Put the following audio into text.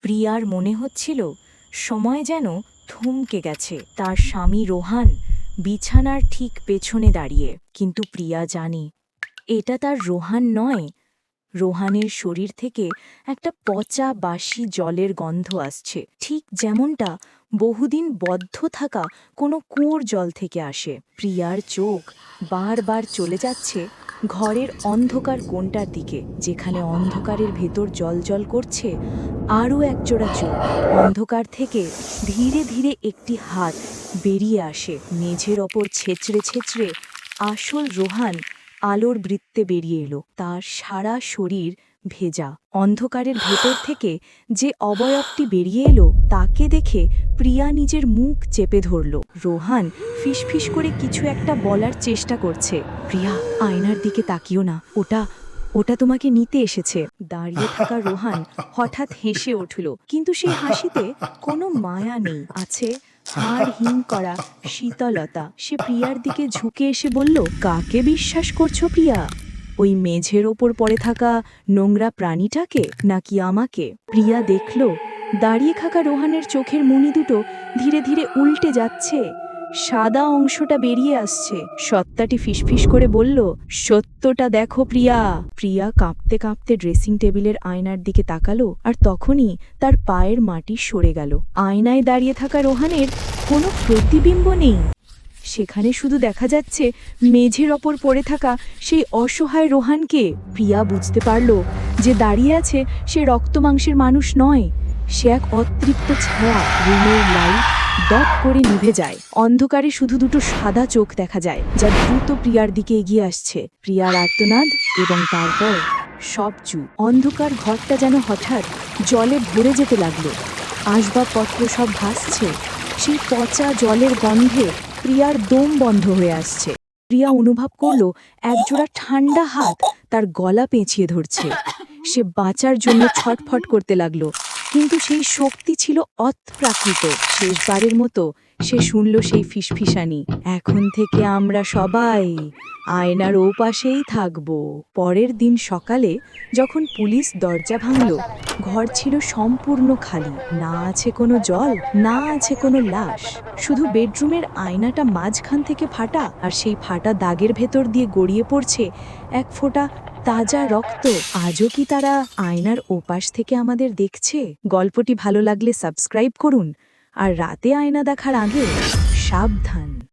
প্রিয়ার মনে হচ্ছিল সময় যেন থমকে গেছে। তার স্বামী রোহান বিছানার ঠিক পেছনে দাঁড়িয়ে, কিন্তু প্রিয়া জানে এটা তার রোহান নয়। রোহানের শরীর থেকে একটা পচা বাসি জলের গন্ধ আসছে, ঠিক যেমনটা বহুদিন বদ্ধ থাকা কোনো কুয়োর জল থেকে আসে। প্রিয়ার চোখ বারবার চলে যাচ্ছে ঘরের অন্ধকার কোণটার দিকে, যেখানে অন্ধকারের ভেতর জ্বলজ্বল করছে আরও একজোড়া চোখ। অন্ধকার থেকে ধীরে ধীরে একটি হাত বেরিয়ে আসে, মেঝের ওপর ছেঁচড়ে ছেঁচড়ে আসল রোহান আলোর বৃত্তে বেরিয়ে এলো। তার সারা শরীর ভেজা। অন্ধকারের ভেতর থেকে যে অবয়বটি বেরিয়ে এলো তাকে দেখে প্রিয়া নিজের মুখ চেপে ধরল। রোহান ফিসফিস করে কিছু একটা বলার চেষ্টা করছে। প্রিয়া, আয়নার দিকে তাকিও না, ওটা ওটা তোমাকে নিতে এসেছে। দাঁড়িয়ে থাকা রোহান হঠাৎ হেসে উঠল, কিন্তু সেই হাসিতে কোনো মায়া নেই, আছে হাড় হিম করা শীতলতা। সে প্রিয়ার দিকে ঝুঁকে এসে বলল, কাকে বিশ্বাস করছো প্রিয়া? ওই মেঝের ওপর পড়ে থাকা নোংরা প্রাণীটাকে, নাকি আমাকে? প্রিয়া দেখল দাঁড়িয়ে থাকা রোহানের চোখের মণি দুটো ধীরে ধীরে উল্টে যাচ্ছে, সাদা অংশটা বেরিয়ে আসছে। সত্তাটি ফিসফিস করে বলল, সত্যটা দেখো প্রিয়া। প্রিয়া কাঁপতে কাঁপতে ড্রেসিং টেবিলের আয়নার দিকে তাকালো, আর তখনই তার পায়ের মাটি সরে গেল। আয়নায় দাঁড়িয়ে থাকা রোহানের কোনো প্রতিবিম্ব নেই, সেখানে শুধু দেখা যাচ্ছে মেঝের ওপর পড়ে থাকা সেই অসহায় রোহানকে। প্রিয়া বুঝতে পারল যে দাঁড়িয়ে আছে সে রক্তমাংসের মানুষ নয়, সে এক অতৃপ্ত ছায়া। রুমের লাইট দপ করে নিভে যায়, অন্ধকারে শুধু দুটো সাদা চোখ দেখা যায়, যা দ্রুত প্রিয়ার দিকে এগিয়ে আসছে। প্রিয়ার আর্তনাদ, এবং তারপর সব চুপ। অন্ধকার ঘরটা যেন হঠাৎ জলে ভরে যেতে লাগলো। আসবাবপত্র সব ভাসছে, সেই পচা জলের গন্ধে প্রিয়ার দম বন্ধ হয়ে আসছে। প্রিয়া অনুভব করল একজোড়া ঠান্ডা হাত তার গলা পেঁচিয়ে ধরছে। সে বাঁচার জন্য ছটফট করতে লাগলো, কিন্তু সেই শক্তি ছিল অপ্রাকৃত। শেষবারের মতো সে শুনল সেই ফিসফিসানি, এখন থেকে আমরা সবাই আয়নার ওপাশেই থাকব। পরের দিন সকালে যখন পুলিশ দরজা ভাঙল, ঘর ছিল সম্পূর্ণ খালি। না আছে কোনো জল, না আছে কোনো লাশ, শুধু বেডরুমের আয়নাটা মাঝখান থেকে ফাটা, আর সেই ফাটা দাগের ভেতর দিয়ে গড়িয়ে পড়ছে এক ফোঁটা তাজা রক্ত। আজও কি তারা আয়নার ওপাশ থেকে আমাদের দেখছে? গল্পটি ভালো লাগলে সাবস্ক্রাইব করুন, আর রাতে আয়না দেখার আগে সাবধান।